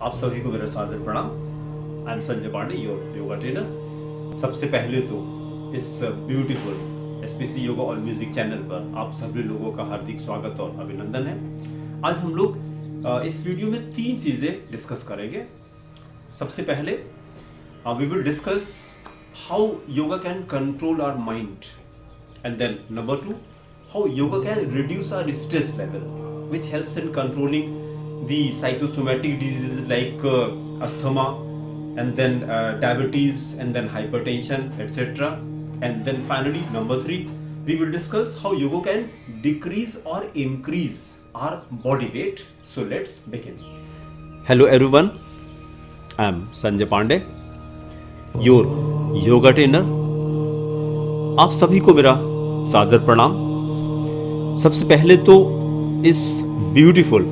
आप सभी को मेरा सादर प्रणाम। I am Sanjay Pandey, your yoga trainer. सबसे पहले तो इस ब्यूटीफुल एसपीसी योगा और म्यूजिक चैनल पर आप सभी लोगों का हार्दिक स्वागत और अभिनंदन है। आज हम लोग इस वीडियो में 3 चीजें डिस्कस करेंगे। सबसे पहले we will discuss how yoga can control our mind, and then number 2, how yoga can reduce our stress level, which helps in controlling the psychosomatic diseases like asthma, and then diabetes, and then hypertension, etc. And then finally, number 3, we will discuss how yoga can decrease or increase our body weight. So let's begin. Hello everyone, I am Sanjay Pandey, your yoga trainer. आप सभी को मेरा सादर प्रणाम। सबसे पहले तो इस ब्यूटीफुल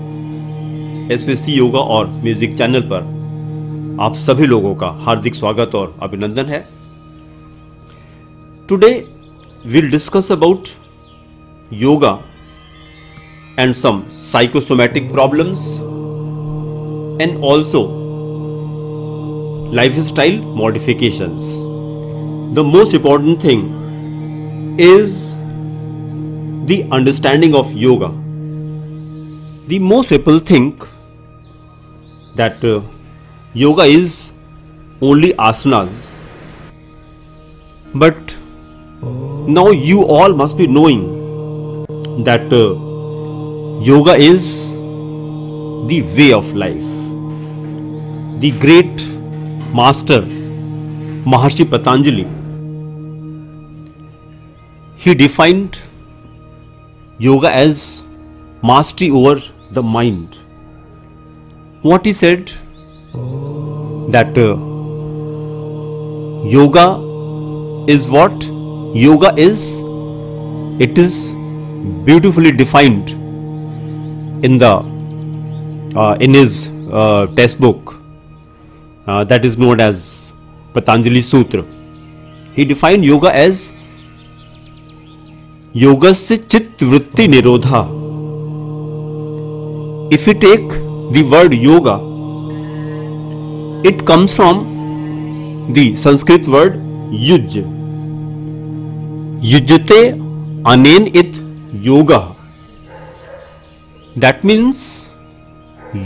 एसपीसी योगा और म्यूजिक चैनल पर आप सभी लोगों का हार्दिक स्वागत और अभिनंदन है। Today we'll discuss about yoga and some psychosomatic problems and also lifestyle modifications. The most important thing is the understanding of yoga. The most people think that yoga is only asanas, but now you all must be knowing that yoga is the way of life. The great master Maharshi Patanjali, he defined yoga as mastery over the mind. What he said, that yoga is what yoga is. It is beautifully defined in the in his textbook that is known as Patanjali Sutra. He defined yoga as योगस्य चित्त वृत्ति निरोधा. If you take the word yoga, it comes from the Sanskrit word युज. युजते अनेन इत yoga. That means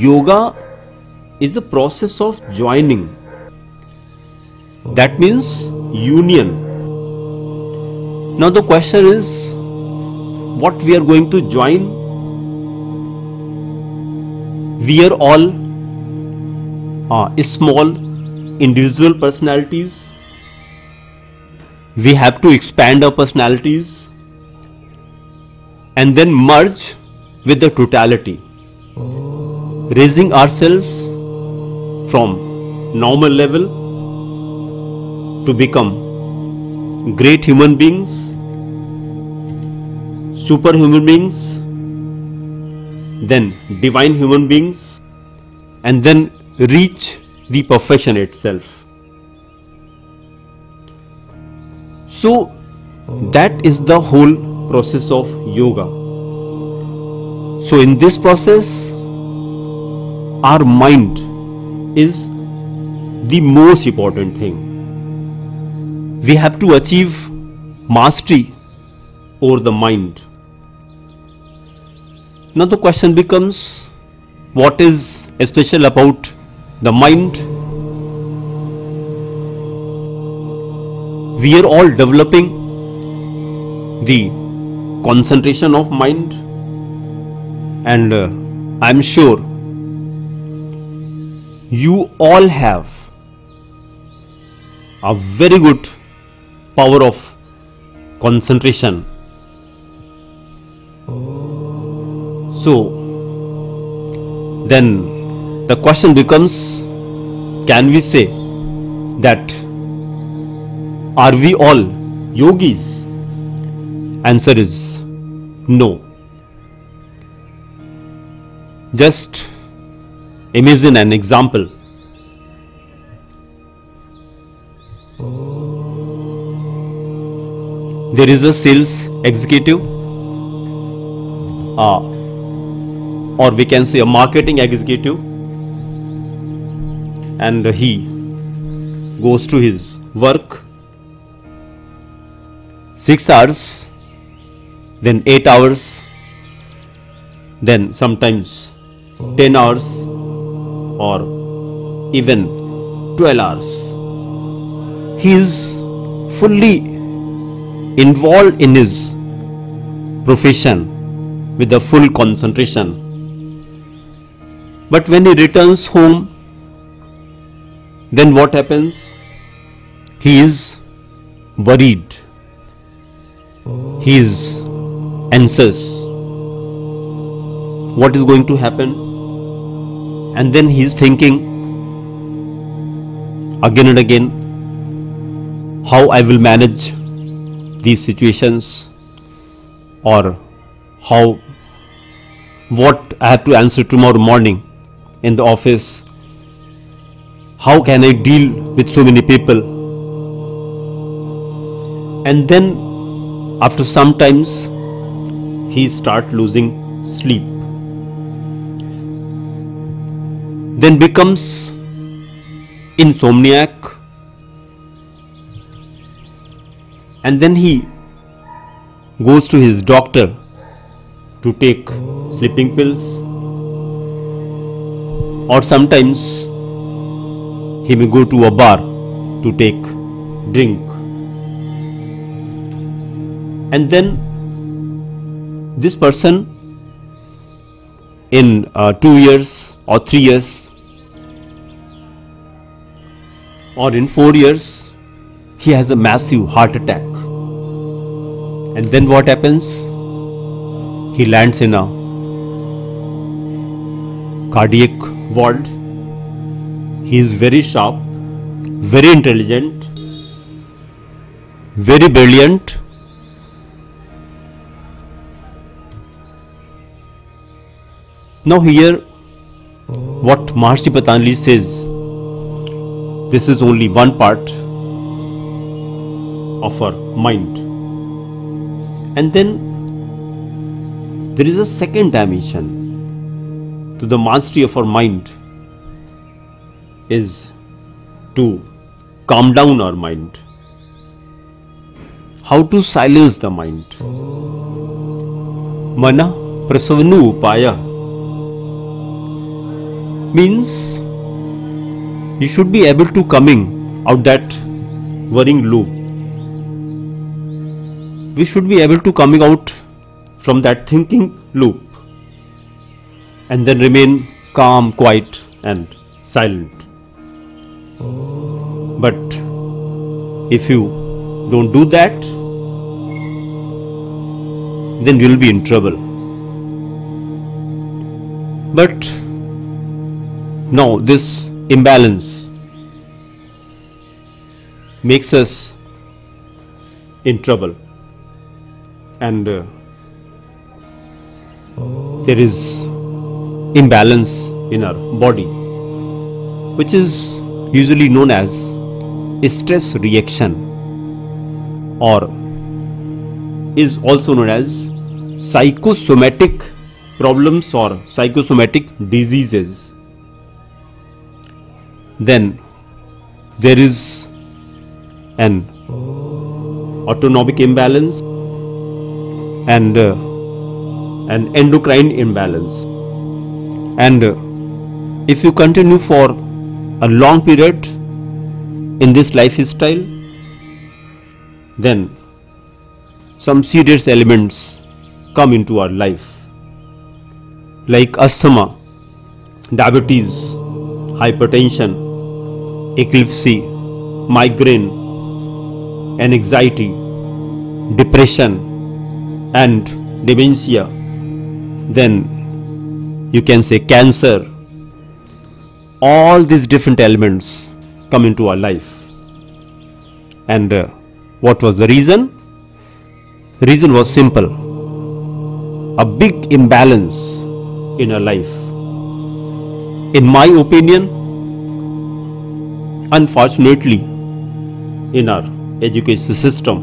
yoga is a process of joining. That means union. Now the question is, what we are going to join? We are all small individual personalities. We have to expand our personalities and then merge with the totality, raising ourselves from normal level to become great human beings, superhuman beings, then divine human beings, and then reach the perfection itself. So that is the whole process of yoga. So in this process, our mind is the most important thing. We have to achieve mastery over the mind. Now the question becomes, what is special about the mind? We are all developing the concentration of mind, and I am sure you all have a very good power of concentration. So then the question becomes, can we say that are we all yogis? Answer is no. Just imagine an example. There is a sales executive, or we can say a marketing executive, and he goes to his work 6 hours, then 8 hours, then sometimes 10 hours or even 12 hours. He is fully involved in his profession with the full concentration. But when he returns home, then what happens? He is worried. He is anxious. What is going to happen? And then he is thinking again and again how I will manage these situations, or what I have to answer tomorrow morning in the office. How can I deal with so many people? And then after some times he start losing sleep, then becomes insomniac, and then he goes to his doctor to take sleeping pills, or sometimes he may go to a bar to take drink. And then this person in 2 years or 3 years or in 4 years, he has a massive heart attack. And then what happens? He lands in a cardiac ward. He is very sharp, very intelligent, very brilliant. Now here, what Maharshi Patanjali says, this is only one part of our mind. And then there is a second dimension to the mastery of our mind, is to calm down our mind. How to silence the mind? Mana prasavanu upaya means you should be able to coming out that worrying loop. We should be able to coming out from that thinking loop and then remain calm, quiet and silent. But if you don't do that, then you will be in trouble. But now this imbalance makes us in trouble, and there is imbalance in our body, which is usually known as stress reaction, or is also known as psychosomatic problems or psychosomatic diseases. Then there is an autonomic imbalance and an endocrine imbalance. And if you continue for a long period in this lifestyle, then some serious elements come into our life, like asthma, diabetes, hypertension, epilepsy, migraine, anxiety, depression and dementia. Then you can say cancer. All these different elements come into our life. And what was the reason? The reason was simple: a big imbalance in our life. In my opinion, unfortunately, in our education system,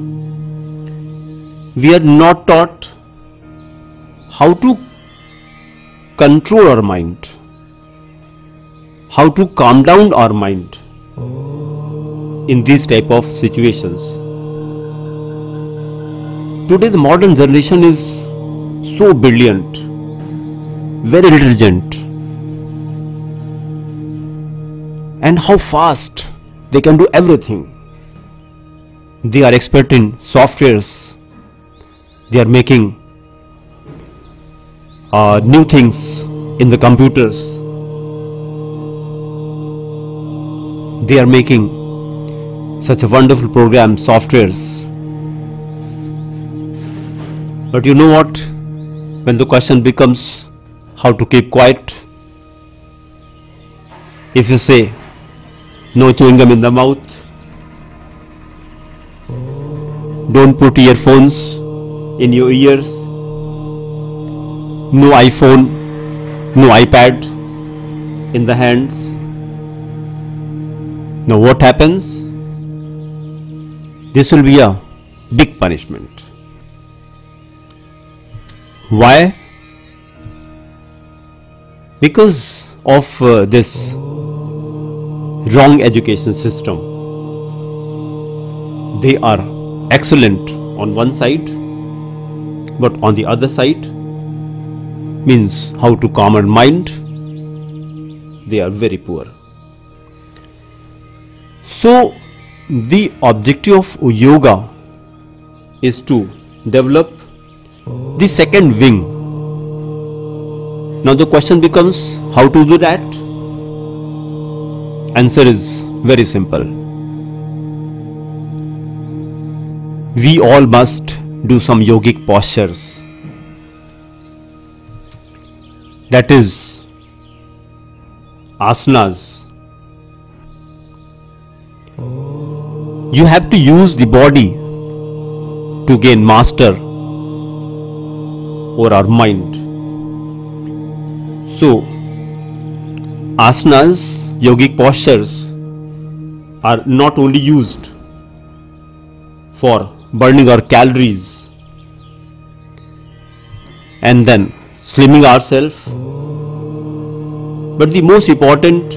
we are not taught how to control our mind, how to calm down our mind in these type of situations. Today the modern generation is so brilliant, very intelligent, and how fast they can do everything. They are expert in softwares. They are making new things in the computers. They are making such a wonderful program softwares. But you know what? When the question becomes how to keep quiet, if you say no chewing gum in the mouth, don't put earphones in your ears, no iPhone, no iPad in the hands. Now what happens? This will be a big punishment. Why? Because of this wrong education system. They are excellent on one side, but on the other side, means how to calm our mind, they are very poor. So the objective of yoga is to develop the second wing. Now the question becomes how to do that? Answer is very simple. We all must do some yogic postures. That is asanas. You have to use the body to gain master over our mind. So asanas, yogic postures, are not only used for burning our calories and then slimming ourselves, but the most important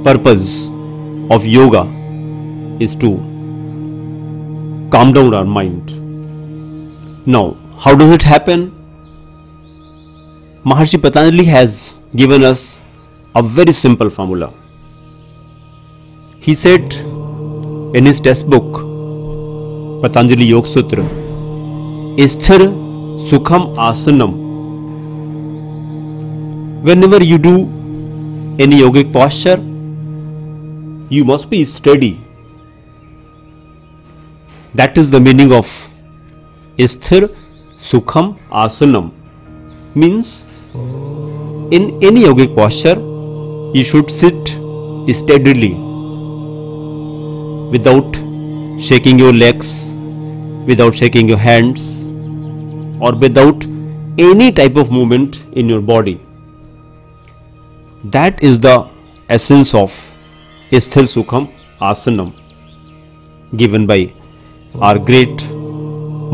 purpose of yoga is to calm down our mind. Now, how does it happen? Maharshi Patanjali has given us a very simple formula. He said in his textbook, Patanjali Yoga Sutra, Sthir Sukham Asanam. Whenever you do any yogic posture, you must be steady. That is the meaning of Sthir Sukham Asanam. Means in any yogic posture, you should sit steadily without shaking your legs, without shaking your hands, or without any type of movement in your body. That is the essence of Sthir Sukham Asanam given by our great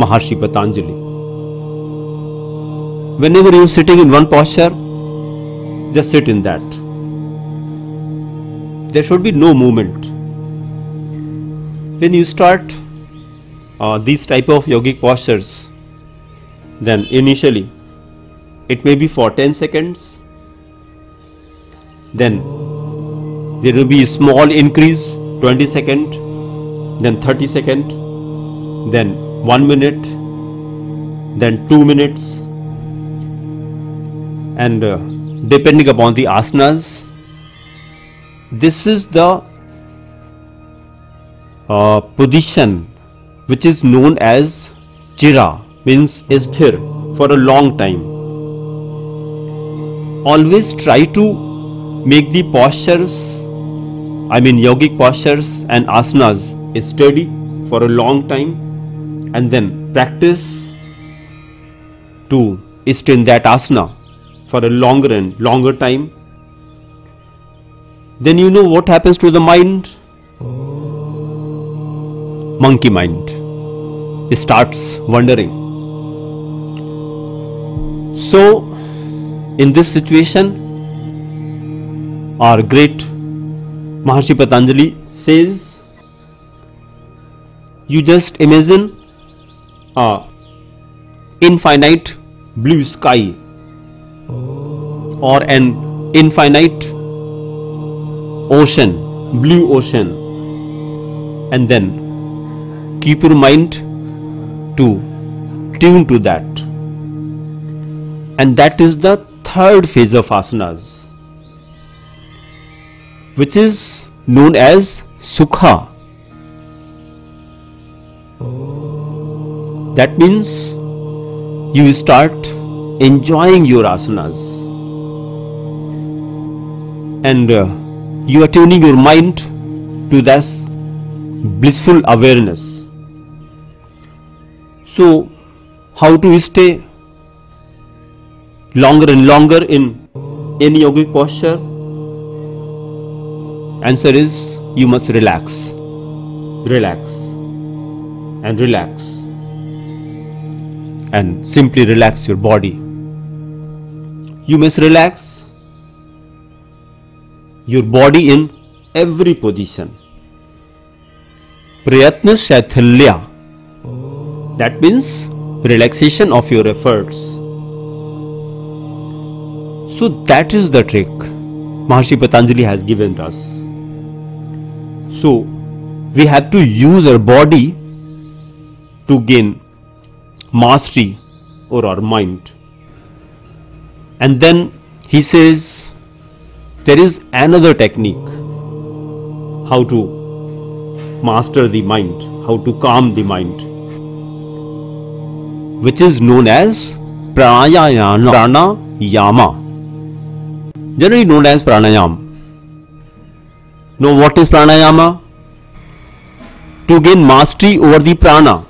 Maharshi Patanjali. Whenever you are sitting in one posture, just sit in that. There should be no movement. When you start these type of yogic postures, then initially it may be for 10 seconds, then there will be a small increase, 20 seconds, then 30 seconds, then 1 minute, then 2 minutes, and depending upon the asanas, this is the position which is known as chira, means sthir, for a long time. Always try to make the postures, yogic postures and asanas steady for a long time, and then practice to stay in that asana for a longer time. Then you know what happens to the mind? Monkey mind. It starts wandering. So In this situation, our great Maharshi Patanjali says, you just imagine a infinite blue sky or an infinite ocean, blue ocean, and then keep your mind to tune to that. And that is the third phase of asanas, which is known as Sukha. That means you start enjoying your asanas, and you are tuning your mind to this blissful awareness. So, how to stay longer and longer in any yogic posture? Answer is, you must relax, relax, and relax, and simply relax your body. You must relax your body in every position. Prayatna Shaithilya. That means relaxation of your efforts. So that is the trick Maharshi Patanjali has given us. So we have to use our body to gain mastery over our mind. And then he says there is another technique how to master the mind, how to calm the mind, which is known as pranayama, generally known as pranayama. Now what is pranayama? To gain mastery over the prana.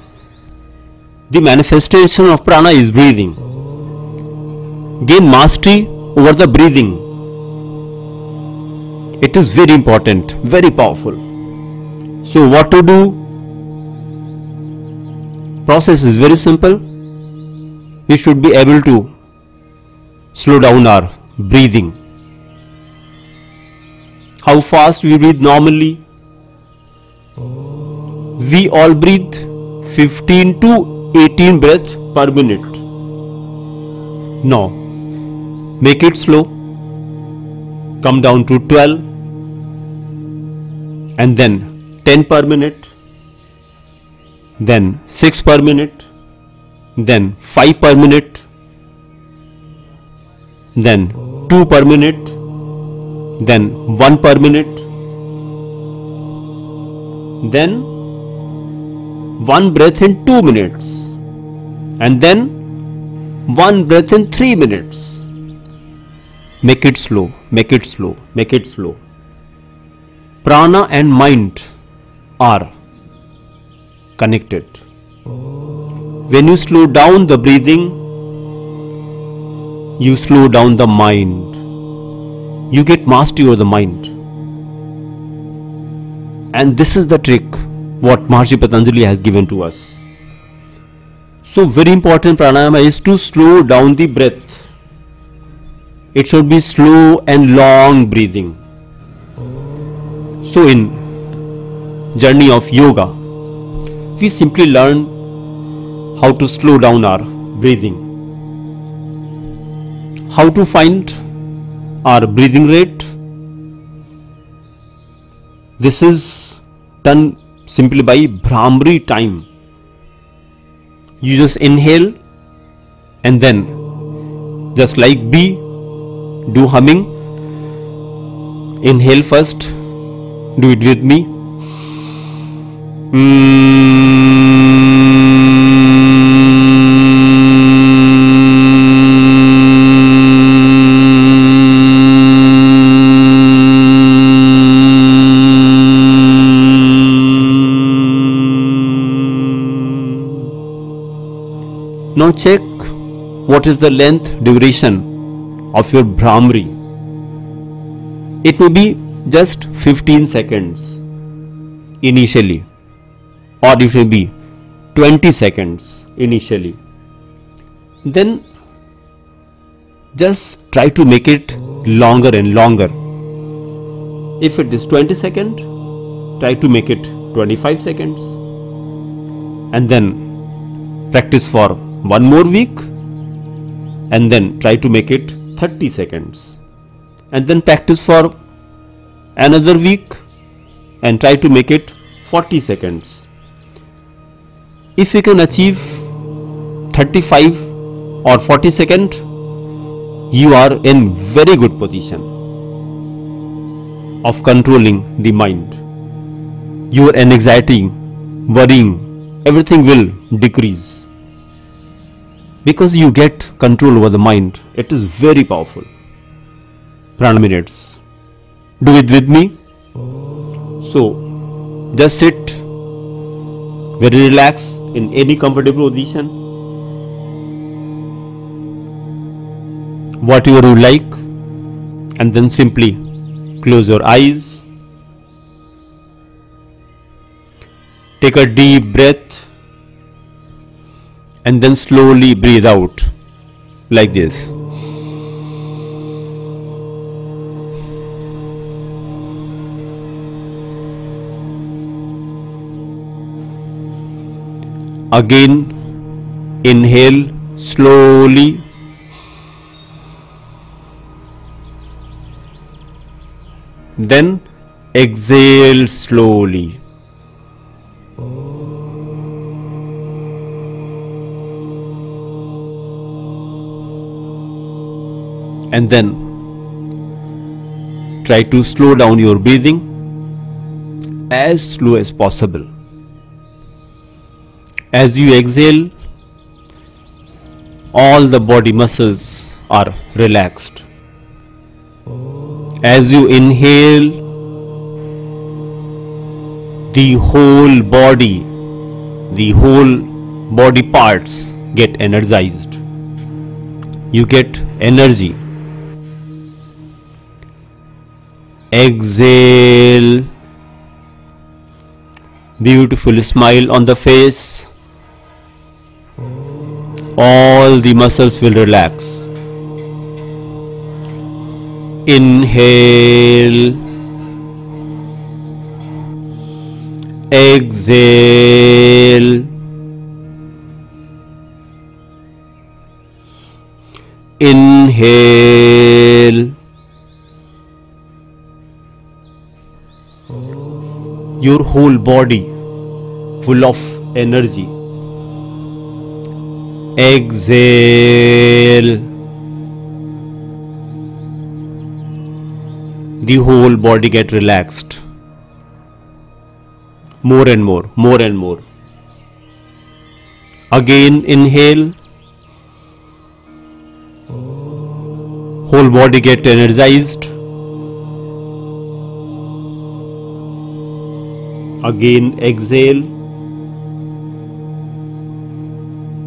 The manifestation of prana is breathing. Gain mastery over the breathing. It is very important, very powerful. So what to do? Process is very simple. We should be able to slow down our breathing. How fast we breathe normally? We all breathe 15 to 18 breaths per minute. Now make it slow. Come down to 12, and then 10 per minute, then 6 per minute, then 5 per minute, then 2 per minute, then 1 per minute, then 1 breath in 2 minutes, and then 1 breath in 3 minutes. Make it slow, make it slow, make it slow. Prana and mind are connected. When you slow down the breathing, you slow down the mind. You get mastery over the mind. And this is the trick what Maharshi Patanjali has given to us. So very important pranayama is to slow down the breath. It should be slow and long breathing. So in journey of yoga, we simply learn how to slow down our breathing, how to find our breathing rate. This is done simply by Bhramari time. You just inhale and then just like bee, do humming. Inhale first, do it with me. Now check what is the length duration of your Bhramari. It may be just 15 seconds initially, or it may be 20 seconds initially. Then just try to make it longer and longer. If it is 20 seconds, try to make it 25 seconds. And then practice for one more week. And then try to make it 30 seconds. And then practice for another week and try to make it 40 seconds. If you can achieve 35 or 40 seconds, you are in very good position of controlling the mind. Your anxiety, worrying, everything will decrease because you get control over the mind. It is very powerful. Prana minutes. Do it with me. So just sit very relaxed in any comfortable position, whatever you like, and then simply close your eyes. Take a deep breath and then slowly breathe out like this. Again, inhale slowly. Then exhale slowly. And then try to slow down your breathing as slow as possible. As you exhale, all the body muscles are relaxed. As you inhale, the whole body parts get energized. You get energy. Exhale. Beautiful smile on the face. All the muscles will relax. Inhale. Exhale. Inhale. Your whole body full of energy. Exhale. The whole body get relaxed. More and more, more and more. Again inhale. Whole body get energized. Again exhale.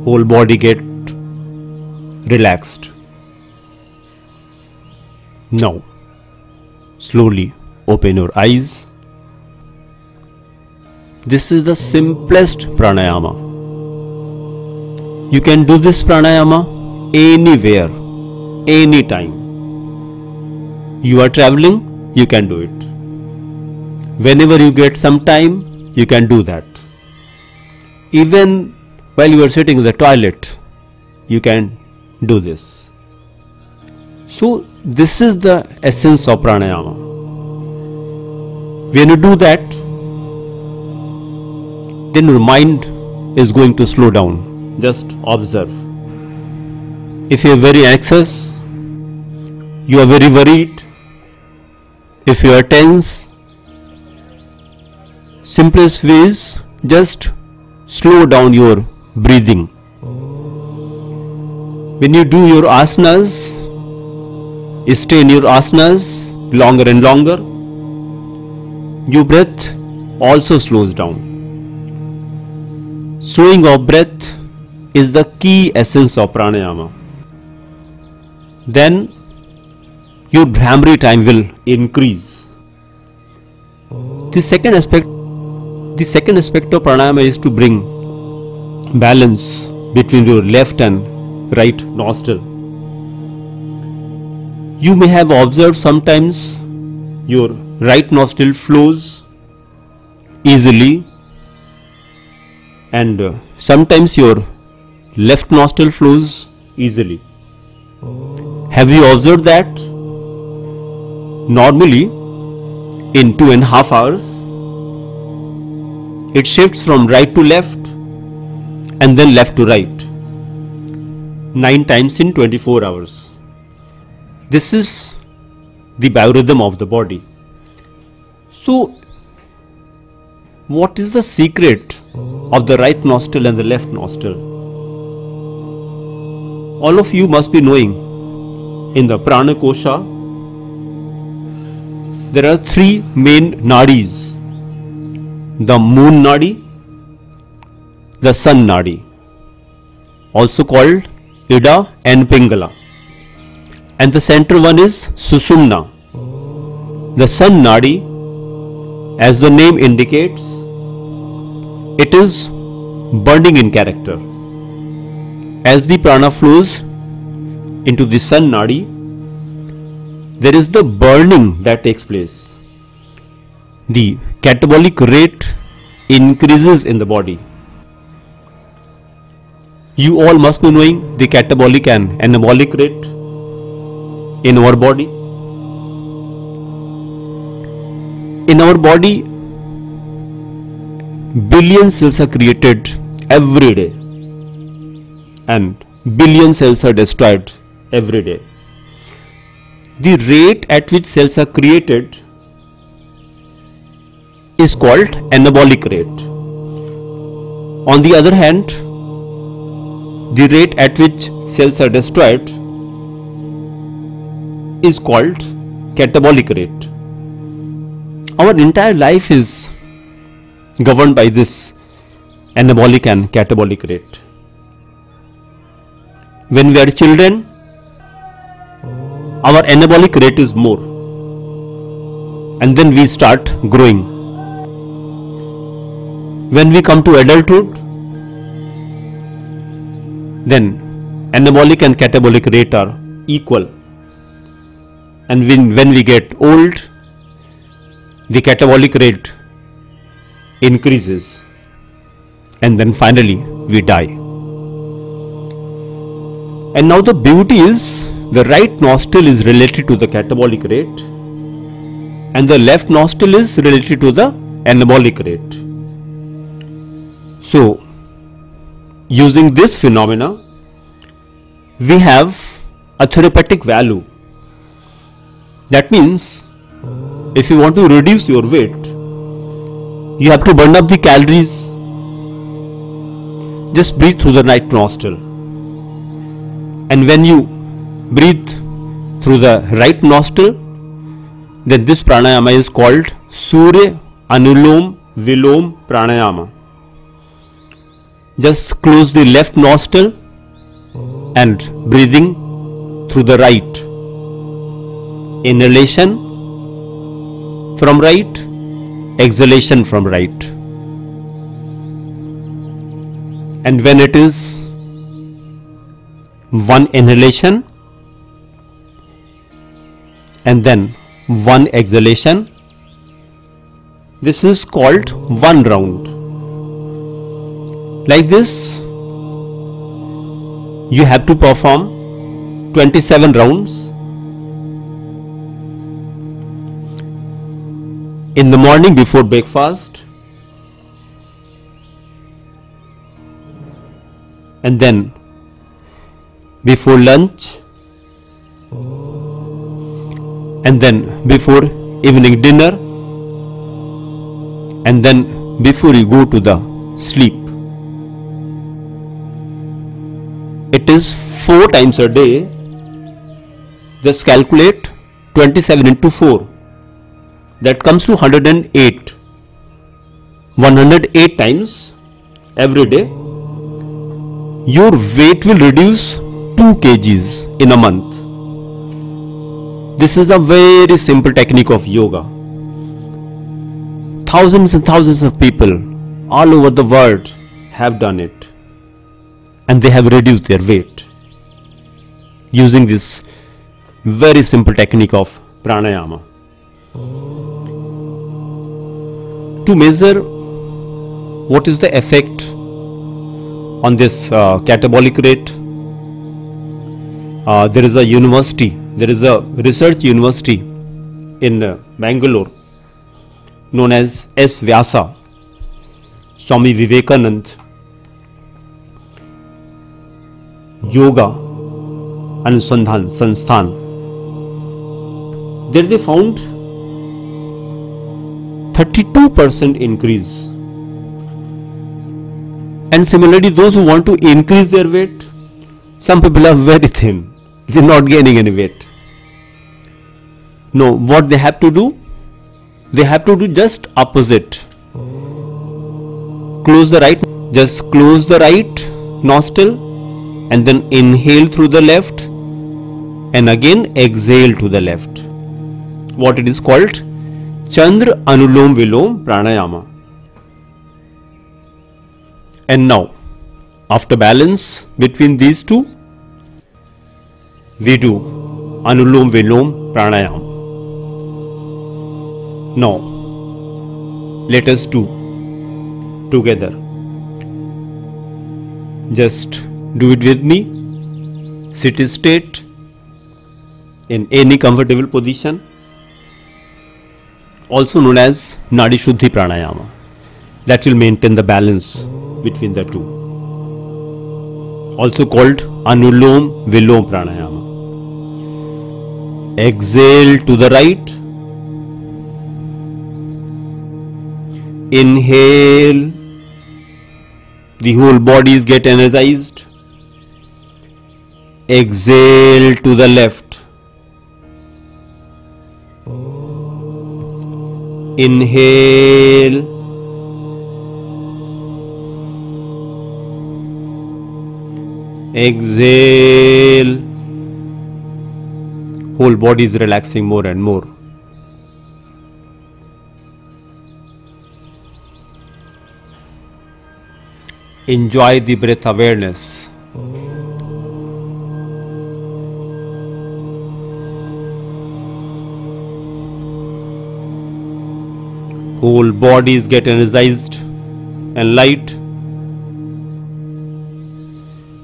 Whole body get relaxed. Now slowly open your eyes. This is the simplest pranayama. You can do this pranayama anywhere, anytime. You are traveling, you can do it. Whenever you get some time, you can do that. Even while you are sitting in the toilet, you can do this. So this is the essence of pranayama. When you do that, then your mind is going to slow down. Just observe. If you are very anxious, you are very worried, if you are tense, simplest way is just slow down your breathing. When you do your asanas, stay in your asanas longer and longer, your breath also slows down. Slowing of breath is the key essence of pranayama. Then your Bhramari time will increase. The second aspect of pranayama is to bring balance between your left and right nostril. You may have observed sometimes your right nostril flows easily and sometimes your left nostril flows easily. Have you observed that? Normally in 2.5 hours it shifts from right to left and then left to right 9 times in 24 hours. This is the biorhythm of the body. So what is the secret of the right nostril and the left nostril? All of you must be knowing, in the Prana Kosha there are 3 main nadis: the moon nadi, the sun nadi, also called Ida and Pingala, and the center one is Sushumna. The sun nadi, as the name indicates, it is burning in character. As the prana flows into the sun nadi, there is the burning that takes place. The catabolic rate increases in the body. You all must be knowing the catabolic and anabolic rate in our body. In our body, billion cells are created every day and billion cells are destroyed every day. The rate at which cells are created is called anabolic rate. On the other hand, the rate at which cells are destroyed is called catabolic rate. Our entire life is governed by this anabolic and catabolic rate. When we are children, our anabolic rate is more, and then we start growing. When we come to adulthood, then anabolic and catabolic rate are equal, and when we get old, the catabolic rate increases, and then finally we die. And now the beauty is, the right nostril is related to the catabolic rate and the left nostril is related to the anabolic rate. So using this phenomena, we have a therapeutic value. That means if you want to reduce your weight, you have to burn up the calories. Just breathe through the right nostril, and when you breathe through the right nostril, then this pranayama is called Surya Anulom Vilom Pranayama. Just close the left nostril and breathing through the right. Inhalation from right, exhalation from right. And when it is one inhalation and then one exhalation, this is called one round. Like this, you have to perform 27 rounds. In the morning before breakfast, and then before lunch, and then before evening dinner, and then before you go to the sleep. It is 4 times a day. Just calculate 27 into 4. That comes to 108. 108 times every day. Your weight will reduce 2 kgs in a month. This is a very simple technique of yoga. Thousands and thousands of people all over the world have done it, and they have reduced their weight using this Very simple technique of pranayama. To measure what is the effect on this catabolic rate, there is a university, there is a research university in Bangalore known as S. Vyasa, Swami Vivekanand Yoga Anusandhan Sansthan. There they found 32% increase. And similarly, those who want to increase their weight, some people are very thin, they are not gaining any weight. No, what they have to do? They have to do just opposite. Close the right nostril and then inhale through the left and again exhale to the left. What it is called? Chandra Anulom Vilom Pranayama. And now, after balance between these two, we do Anulom Vilom Pranayama. Now, let us do together. Just do it with me. Sit straight in any comfortable position, also known as Nadi Shuddhi Pranayama. That will maintain the balance between the two. Also called Anulom Vilom Pranayama. Exhale to the right. Inhale. The whole body is get energized. Exhale to the left. Inhale. Exhale. Whole body is relaxing more and more. Enjoy the breath awareness. Whole bodies get energized and light.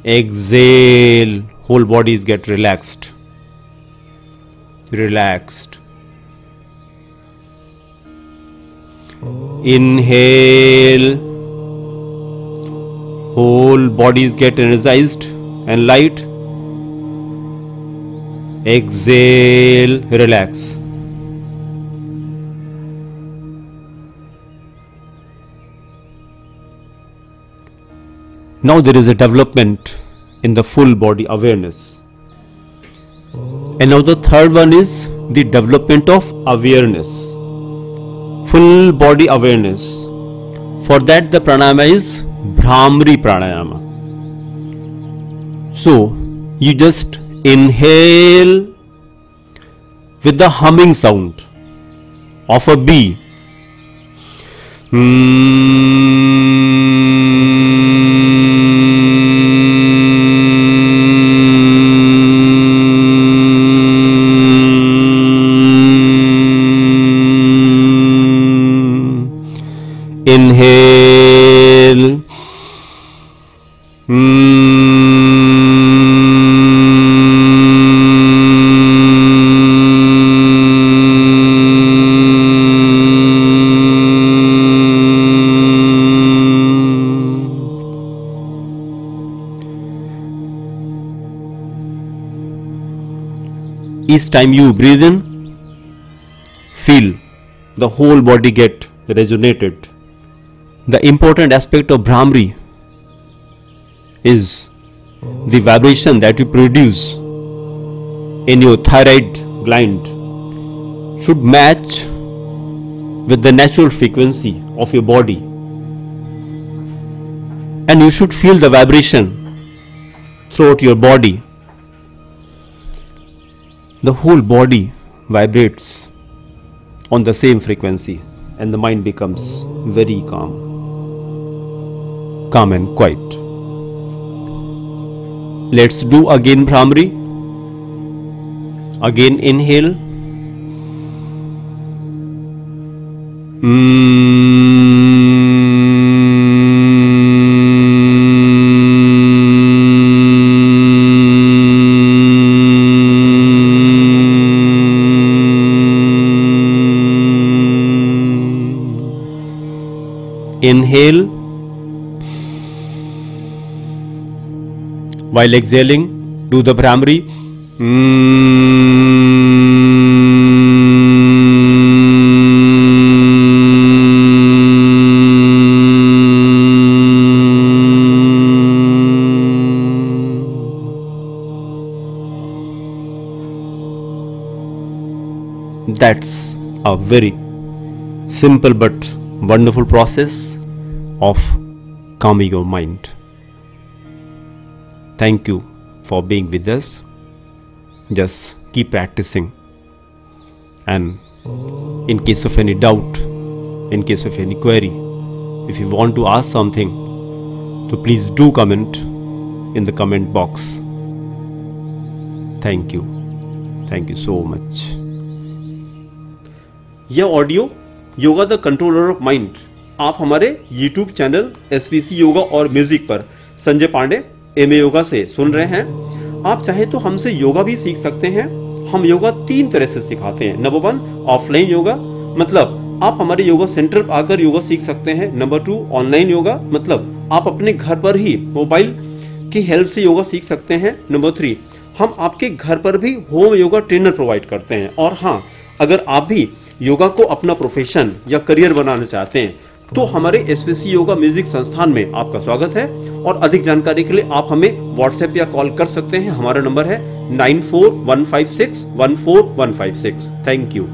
Exhale. Whole bodies get relaxed. Relaxed. Inhale. Whole bodies get energized and light. Exhale. Relax. Now there is a development in the full body awareness. And now the third one is the development of awareness. Full body awareness. For that the pranayama is Bhramari Pranayama. So you just inhale with the humming sound of a bee. Inhale. Each time you breathe in, feel the whole body get resonated. The important aspect of Bhramari is the vibration that you produce in your thyroid gland should match with the natural frequency of your body, and you should feel the vibration throughout your body. The whole body vibrates on the same frequency and the mind becomes very calm and quiet. Let's do again Bhramari. Again inhale. Inhale. While exhaling, do the Bhramari. That's a very simple but wonderful process of calming your mind. Thank you for being with us. Just keep practicing, and in case of any doubt, in case of any query, if you want to ask something, so please do comment in the comment box. Thank you so much. यह audio yoga the controller of mind आप हमारे YouTube channel SPC yoga और music पर Sanjay Pandey MA yoga से सुन रहे हैं। आप चाहे तो हमसे योगा भी सीख सकते हैं। हम योगा 3 तरह से सिखाते हैं। नंबर 1 ऑफलाइन योगा, मतलब आप हमारे योगा सेंटर पर आकर योगा सीख सकते हैं। नंबर 2 ऑनलाइन योगा, मतलब आप अपने घर पर ही मोबाइल की हेल्प से योगा सीख सकते हैं। नंबर 3 हम आपके घर पर भी होम योगा ट्रेनर प्रोवाइड करते हैं। और हाँ, अगर आप भी योगा को अपना प्रोफेशन या करियर बनाना चाहते हैं तो हमारे SPC योगा म्यूजिक संस्थान में आपका स्वागत है। और अधिक जानकारी के लिए आप हमें व्हाट्सएप या कॉल कर सकते हैं। हमारा नंबर है 9415614156। Thank you.